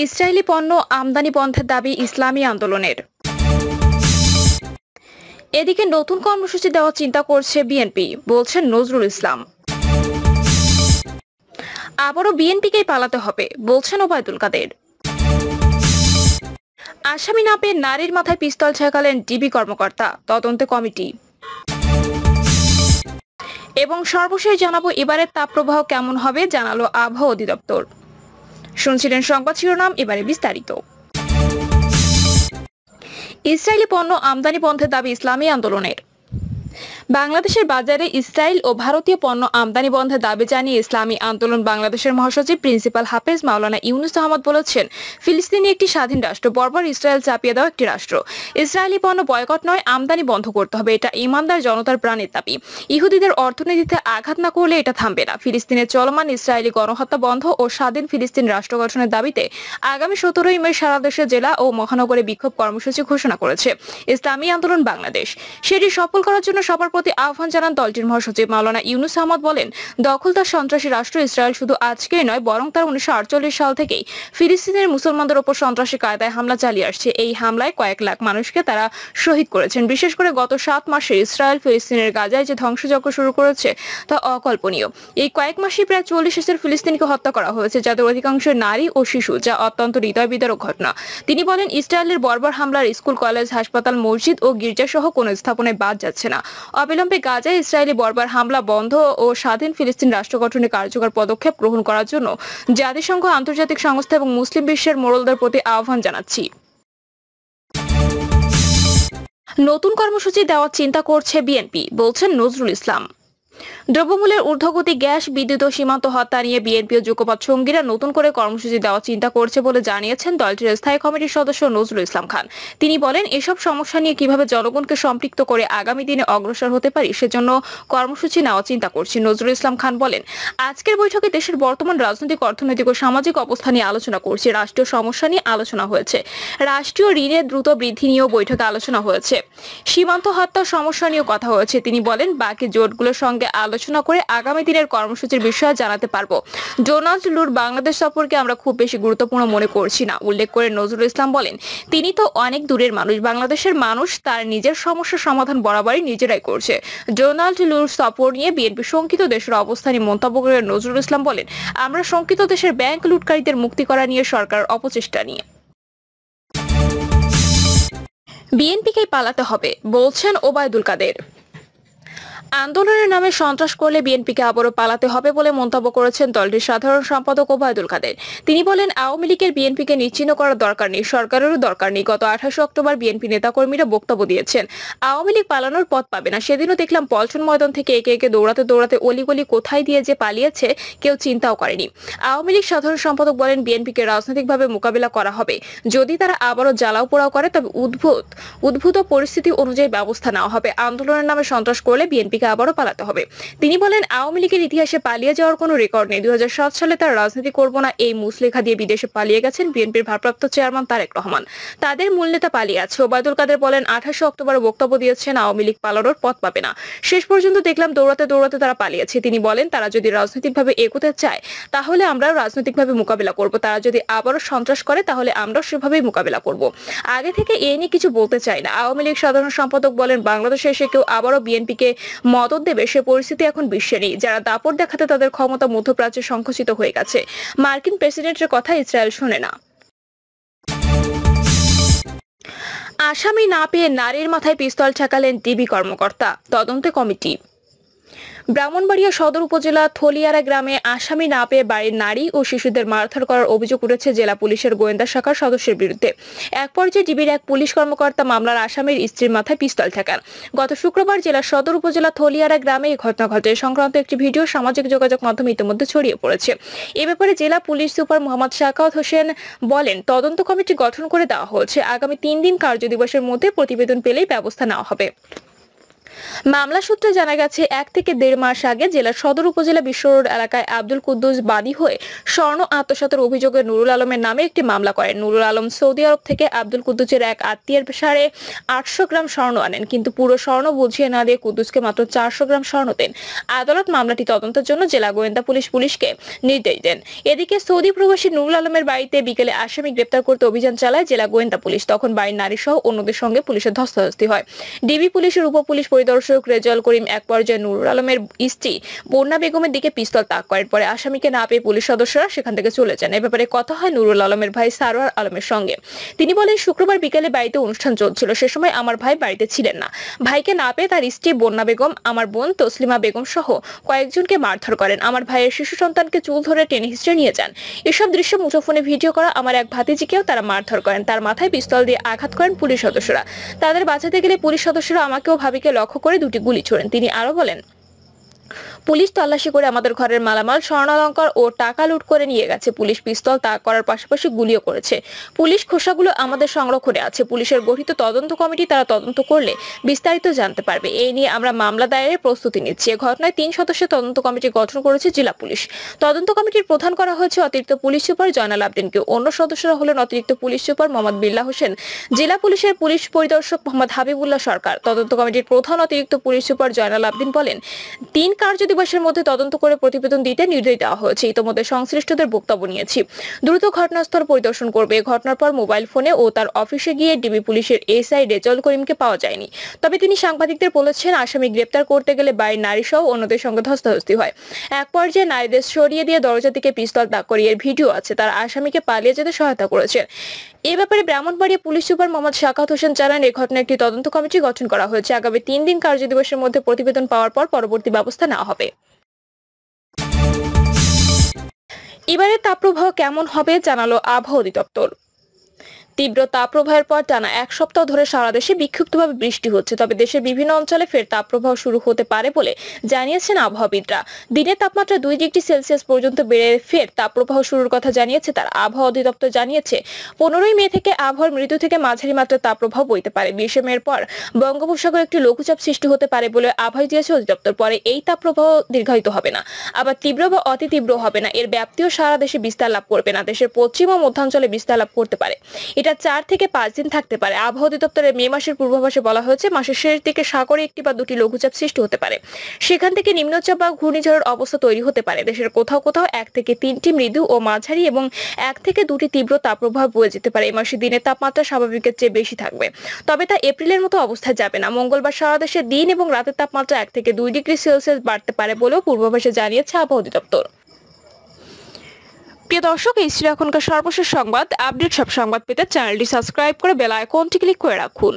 Israeli পণ্য আমদানি বন্ধের দাবি ইসলামী আন্দোলনের। এদিকে নতুন কর্মসূচি দেওয়ার চিন্তা করছে বিএনপি, বলছেন নজরুল ইসলাম। আবারও বিএনপিকেই পালাতে হবে, বলছেন ওবায়দুল কাদের। আসামি না পেয়ে নারীর মাথায় পিস্তল ঠেকালেন ডিবি কর্মকর্তা, তদন্তে কমিটি। এবং সর্বশেষ জানাবো এবারের তাপপ্রবাহ কেমন হবে, জানালো আবহাওয়া অধিদপ্তর। শুনছিলেন সংবাদ শিরোনাম, এবারে বিস্তারিত। ইসরায়েলি পণ্য আমদানি বন্ধের দাবি ইসলামী আন্দোলনের। বাংলাদেশের বাজারে ইসরায়েল ও ভারতীয় পণ্য আমদানি বন্ধের দাবি জানিয়ে ইসলামী আন্দোলন বাংলাদেশের মহাসচিব প্রিন্সিপাল হাফেজ মাওলানা ইউনুস আহমদ বলেছেন, ফিলিস্তিনি একটি স্বাধীন রাষ্ট্র, বর্বর ইসরায়েল চাপিয়ে দেওয়া একটি রাষ্ট্র। ইসরায়েলি পণ্য বয়কট নয়, আমদানি বন্ধ করতে হবে, এটা ইমানদার জনতার প্রাণের দাবি। ইহুদিদের অর্থনীতিতে আঘাত না করলে এটা থামবে না। ফিলিস্তিনের চলমান ইসরায়েলি গণহত্যা বন্ধ ও স্বাধীন ফিলিস্তিন রাষ্ট্র গঠনের দাবিতে আগামী 17ই মে সারা দেশে জেলা ও মহানগরে বিক্ষোভ কর্মসূচি ঘোষণা করেছে ইসলামী আন্দোলন বাংলাদেশ। সেটি সফল করার জন্য সবার প্রতি আহ্বান জানান দলটির মহাসচিব মাওলানা ইউনুস আহমদ। বলেন, দখলদার সন্ত্রাসী রাষ্ট্র ইসরায়েল শুধু আজকেই নয়, বরং তার 1948 সাল থেকেই ফিলিস্তিনের মুসলমানদের উপর সন্ত্রাসী কায়দায় হামলা চালিয়ে আসছে। এই হামলায় কয়েক লাখ মানুষকে তারা শহীদ করেছেন। বিশেষ করে গত 7 মাসে ইসরায়েল ফিলিস্তিনের গাজায় যে ধ্বংসযজ্ঞ শুরু করেছে তা অকল্পনীয়। এই কয়েক মাসে প্রায় 40,000 ফিলিস্তিনিকে হত্যা করা হয়েছে, যাদের অধিকাংশ নারী ও শিশু, যা অত্যন্ত হৃদয় বিদারক ঘটনা। তিনি বলেন, ইসরায়েলের বর্বর হামলার স্কুল, কলেজ, হাসপাতাল, মসজিদ ও গির্জা সহ কোনো স্থাপনায় বাদ যাচ্ছে না। অবিলম্বে গাজায় ইসরায়েলি বর্বর হামলা বন্ধ ও স্বাধীন ফিলিস্তিন রাষ্ট্র গঠনে কার্যকর পদক্ষেপ গ্রহণ করার জন্য জাতিসংঘ, আন্তর্জাতিক সংস্থা এবং মুসলিম বিশ্বের মোড়লদের প্রতি আহ্বান জানাচ্ছি। নতুন কর্মসূচি দেওয়ার চিন্তা করছে বিএনপি, বলছেন নজরুল ইসলাম। দ্রব্যমূল্যের ঊর্ধ্বগতি, গ্যাস, বিদ্যুৎ ও সীমান্ত হত্যা নিয়ে বিএনপি ও যুগপৎ সঙ্গীরা নতুন করে কর্মসূচি দেওয়ার চিন্তা করছে বলে জানিয়েছেন দলটির স্থায়ী কমিটির সদস্য নজরুল ইসলাম খান। তিনি বলেন, এসব সমস্যা নিয়ে কিভাবে জনগণকে সম্পৃক্ত করে আগামী দিনে অগ্রসর হতে পারি, সেজন্য কর্মসূচি নেওয়ার চিন্তা করছি। নজরুল ইসলাম খান বলেন, আজকের বৈঠকে দেশের বর্তমান রাজনৈতিক, অর্থনৈতিক ও সামাজিক অবস্থা নিয়ে আলোচনা করছি। রাষ্ট্রীয় সমস্যা নিয়ে আলোচনা হয়েছে, রাষ্ট্রীয় ঋণের দ্রুত বৃদ্ধি নিয়েও বৈঠকে আলোচনা হয়েছে, সীমান্ত হত্যার সমস্যা নিয়েও কথা হয়েছে। তিনি বলেন, বাকি জোটগুলোর সঙ্গে আলোচনা করে আগামী দিনের কর্মসূচির বিষয়ে জানাতে পারবো। ডোনাল্ড লুর বাংলাদেশ সফরকে আমরা খুব বেশি গুরুত্বপূর্ণ মনে করছি না। উল্লেখ করে নজরুল ইসলাম বলেন, তিনি তো অনেক দূরের মানুষ, বাংলাদেশের মানুষ তার নিজের সমস্যার সমাধান বরাবরই নিজেরাই করছে। ডোনাল্ড লুর সফর নিয়ে বিএনপি শঙ্কিত দেশের অবস্থা নিয়ে মন্তব্য করে নজরুল ইসলাম বলেন, আমরা শঙ্কিত দেশের ব্যাংক লুটকারীদের মুক্তি করা নিয়ে সরকার অপচেষ্টা নিয়ে। বিএনপিকেই পালাতে হবে, বলছেন ওবায়দুল কাদের। আন্দোলনের নামে সন্ত্রাস করলে বিএনপিকে আবারও পালাতে হবে বলে মন্তব্য করেছেন দলটির সাধারণ সম্পাদক ওবায়দুল কাদের। তিনি বলেন, আওয়ামী লীগের বিএনপিকে নিশ্চিহ্ন করার দরকার নেই, সরকারেরও দরকার নেই। গত 28 অক্টোবর বিএনপি নেতাকর্মীরা বক্তব্য দিয়েছেন, আওয়ামী লীগ পালানোর পথ পাবে না। সেদিনও দেখলাম পল্টন ময়দান থেকে একে একে দৌড়াতে দৌড়াতে অলিগলি কোথায় দিয়ে যে পালিয়েছে কেউ চিন্তাও করেনি। আওয়ামী লীগ সাধারণ সম্পাদক বলেন, বিএনপিকে রাজনৈতিকভাবে মোকাবিলা করা হবে। যদি তারা আবারও জ্বালাও পোড়াও করে, তবে উদ্ভূত পরিস্থিতি অনুযায়ী ব্যবস্থা নেওয়া হবে। আন্দোলনের নামে সন্ত্রাস করলে বিএনপিকে আবারও পালাতে হবে। তিনি বলেন, আওয়ামী লীগের ইতিহাসে পালিয়ে যাওয়ার কোনো রেকর্ড নেই। 2007 সালে তার রাজনীতি করব না এই মুসলেখা দিয়ে বিদেশে পালিয়ে গেছেন বিএনপির ভারপ্রাপ্ত চেয়ারম্যান তারেক রহমান। তাদের মূল নেতা পালিয়ে আছে। ওবায়দুল কাদের বলেন, 28 অক্টোবরে বক্তব্য দিয়েছেন আওয়ামী লীগ পালানোর পথ পাবে না। শেষ পর্যন্ত দেখলাম দৌড়াতে দৌড়াতে তারা পালিয়েছে। তিনি বলেন, তারা যদি রাজনৈতিকভাবে এগোতে চায় তাহলে আমরাও রাজনৈতিকভাবে মোকাবিলা করব। তারা যদি আবারও সন্ত্রাস করে তাহলে আমরাও সেভাবেই মোকাবিলা করব। আগে থেকে এ নিয়ে কিছু বলতে চাই না। আওয়ামী লীগ সাধারণ সম্পাদক বলেন, বাংলাদেশে এসে কেউ আবারও বিএনপিকে মদত দেবে সে পরিস্থিতি এখন বিশ্বে নেই। যারা দাপট দেখাতে তাদের ক্ষমতা মধ্যপ্রাচ্যে সংকুচিত হয়ে গেছে। মার্কিন প্রেসিডেন্টের কথা ইসরায়েল শোনে না। আসামি না পেয়ে নারীর মাথায় পিস্তল ঠেকালেন ডিবি কর্মকর্তা, তদন্তে কমিটি। ব্রাহ্মণবাড়িয়া সদর উপজেলা থলিয়ারা গ্রামে আসামি না পেয়ে বাড়ির নারী ও শিশুদের মারধর করার অভিযোগ উঠেছে জেলা পুলিশের গোয়েন্দা শাখার সদস্যের বিরুদ্ধে। এক পর্যায়ে ডিবির এক পুলিশ কর্মকর্তা মামলার আসামির স্ত্রীর মাথায় পিস্তল ঠেকান। গত শুক্রবার জেলার সদর উপজেলা থলিয়ারা গ্রামে এই ঘটনা ঘটে। সংক্রান্ত একটি ভিডিও সামাজিক যোগাযোগ মাধ্যমে ইতিমধ্যে ছড়িয়ে পড়েছে। এ ব্যাপারে জেলা পুলিশ সুপার মোহাম্মদ শাকাওয়াত হোসেন বলেন, তদন্ত কমিটি গঠন করে দেওয়া হয়েছে। আগামী 3 দিন কার্যদিবসের মধ্যে প্রতিবেদন পেলেই ব্যবস্থা নেওয়া হবে। মামলা সূত্রে জানা গেছে 1 থেকে 1.5 মাস আগে জেলার সদর উপজেলা বিশ্ব রোড এলাকায় আব্দুল কুদ্দুস বাদী হয়ে স্বর্ণ আত্মসাতের অভিযোগে নুরুল আলমের নামে একটি মামলা করেন। নুরুল আলম সৌদি আরব থেকে আব্দুল কুদ্দুসের এক আত্মীয়ের 850 গ্রাম স্বর্ণ আনেন, কিন্তু পুরো স্বর্ণ বুঝিয়ে না দিয়ে কুদ্দুসকে মাত্র 400 গ্রাম স্বর্ণ দেন। আদালত মামলাটি তদন্তের জন্য জেলা গোয়েন্দা পুলিশকে নির্দেশ দেন। এদিকে সৌদি প্রবাসী নুরুল আলমের বাড়িতে বিকেলে আসামি গ্রেপ্তার করতে অভিযান চালায় জেলা গোয়েন্দা পুলিশ। তখন বাড়ির নারী সহ অন্যদের সঙ্গে পুলিশের ধস্তাধস্তি হয়। ডিবি পুলিশের উপপুলিশ পরিদর্শক রেজাউল করিম এক পর্যায়ে নুরুল আলমের স্ত্রী বন্যা বেগমের দিকে পিস্তল তাক করেন। পরে আসামিকে না পেয়ে পুলিশ সদস্যরা সেখান থেকে চলে যান। এ ব্যাপারে কথা হয় নুরুল আলমের ভাই সারোয়ার আলমের সঙ্গে। তিনি বলেন, শুক্রবার বিকেলে বাড়িতে অনুষ্ঠান চলছিল, সে সময় আমার ভাই বাড়িতে ছিলেন না। ভাইকে না পেয়ে তার স্ত্রী বন্যা বেগম, আমার বোন তসলিমা বেগম সহ কয়েকজনকে মারধর করেন। আমার ভাইয়ের শিশু সন্তানকে চুল ধরে টেনে হিঁচড়ে নিয়ে যান। এসব দৃশ্য মুঠোফোনে ভিডিও করা আমার এক ভাতিজিকেও তারা মারধর করেন। তার মাথায় পিস্তল দিয়ে আঘাত করেন পুলিশ সদস্যরা। তাদের বাঁচাতে গেলে পুলিশ সদস্যরা আমাকেও ভাবিকে লক্ষ্য করে দুটি গুলি ছোড়েন। তিনি আরো বলেন, পুলিশ তল্লাশি করে আমাদের ঘরের মালামাল, স্বর্ণালঙ্কার ও টাকা লুট করে নিয়ে গেছে। পুলিশ পিস্তল তাক করার পাশাপাশি গুলিও করেছে। পুলিশ খোসাগুলো আমাদের সংরক্ষণে আছে। পুলিশের গঠিত তদন্ত কমিটি তারা তদন্ত করলে বিস্তারিত জানতে পারবে। এই নিয়ে আমরা মামলা দায়েরের প্রস্তুতি নিচ্ছি। এ ঘটনায় 3 সদস্যের তদন্ত কমিটি গঠন করেছে জেলা পুলিশ। তদন্ত কমিটির প্রধান করা হয়েছে অতিরিক্ত পুলিশ সুপার জয়নাল আবদিনকে। অন্য সদস্যরা হলেন অতিরিক্ত পুলিশ সুপার মোহাম্মদ বিল্লাহ হোসেন, জেলা পুলিশের পুলিশ পরিদর্শক মোহাম্মদ হাবিবুল্লাহ সরকার। তদন্ত কমিটির প্রধান অতিরিক্ত পুলিশ সুপার জয়নাল আবদিন বলেন, 3 কার্যদিবসের মধ্যে তদন্ত করে প্রতিবেদন দিতে নির্দেশ দেওয়া হয়েছে। ইতোমধ্যে সংশ্লিষ্টদের বক্তব্য নিয়েছি। দ্রুত ঘটনাস্থল পরিদর্শন করবে। ঘটনার পর মোবাইল ফোনে ও তার অফিসে গিয়ে ডিবি পুলিশের এসআই রেজাউল করিমকে পাওয়া যায়নি। তবে তিনি সাংবাদিকদের বলেছেন, আসামি গ্রেপ্তার করতে গেলে বাড়ির নারী সহ অন্যদের সঙ্গে ধস্তাধস্তি হয়। এক পর্যায়ে নারীদের সরিয়ে দিয়ে দরজা থেকে পিস্তল তাক করে এর ভিডিও আছে। তারা আসামিকে পালিয়ে যেতে সহায়তা করেছেন। এ ব্যাপারে ব্রাহ্মণবাড়িয়া পুলিশ সুপার মোহাম্মদ শাকাত হোসেন জানান, এই ঘটনায় একটি তদন্ত কমিটি গঠন করা হয়েছে। আগামী 3 দিন কার্যদিবসের মধ্যে প্রতিবেদন পাওয়ার পর পরবর্তী ব্যবস্থা নেওয়া হবে। এবারে তাপপ্রবাহ কেমন হবে জানালো আবহাওয়া অধিদপ্তর। তীব্র তাপপ্রবাহের পর টানা 1 সপ্তাহ ধরে সারা দেশে বিক্ষিপ্তভাবে বৃষ্টি হচ্ছে। তবে দেশের বিভিন্ন অঞ্চলে ফের তাপপ্রবাহ শুরু হতে পারে বলে জানিয়েছেন আবহাওয়াবিদরা। দিনের তাপমাত্রা 2 ডিগ্রি সেলসিয়াস পর্যন্ত বেড়ে ফের তাপপ্রবাহ শুরুর কথা জানিয়েছে তার আবহাওয়া অধিদপ্তর জানিয়েছে, 15ই মে থেকে আবহাওয়ার মৃদু থেকে মাঝারি মাত্রার তাপপ্রবাহ বইতে পারে। 20 মের পর বঙ্গোপসাগরে একটি লঘুচাপ সৃষ্টি হতে পারে বলে আভাস দিয়েছে অধিদপ্তর। পরে এই তাপপ্রবাহ দীর্ঘায়িত হবে না, আবার তীব্র বা অতি তীব্র হবে না। এর ব্যাপ্তিও সারা দেশে বিস্তার লাভ করবে না, দেশের পশ্চিম ও মধ্যাঞ্চলে বিস্তার লাভ করতে পারে। এটা 4 থেকে 5 দিন থাকতে পারে। আবহাওয়া অধিদপ্তরের মে মাসের পূর্বাভাসে বলা হয়েছে, মাসের শেষ দিকে সাগরে 1টি বা 2টি লঘুচাপ সৃষ্টি হতে পারে। সেখান থেকে নিম্নচাপ বা ঘূর্ণিঝড়ের অবস্থা তৈরি হতে পারে। দেশের কোথাও কোথাও 1 থেকে 3টি মৃদু ও মাঝারি এবং 1 থেকে 2টি তীব্র তাপপ্রবাহ বয়ে যেতে পারে। এই মাসে দিনের তাপমাত্রা স্বাভাবিকের চেয়ে বেশি থাকবে, তবে তা এপ্রিলের মতো অবস্থায় যাবে না। মঙ্গলবার সারা দেশে দিন এবং রাতের তাপমাত্রা 1 থেকে 2 ডিগ্রি সেলসিয়াস বাড়তে পারে বলেও পূর্বাভাসে জানিয়েছে আবহাওয়া অধিদপ্তর। প্রিয় দর্শক, এই ছিল এখনকার সর্বশেষ সংবাদ। আপডেট সব সংবাদ পেতে চ্যানেলটি সাবস্ক্রাইব করে বেল আইকনটি ক্লিক করে রাখুন।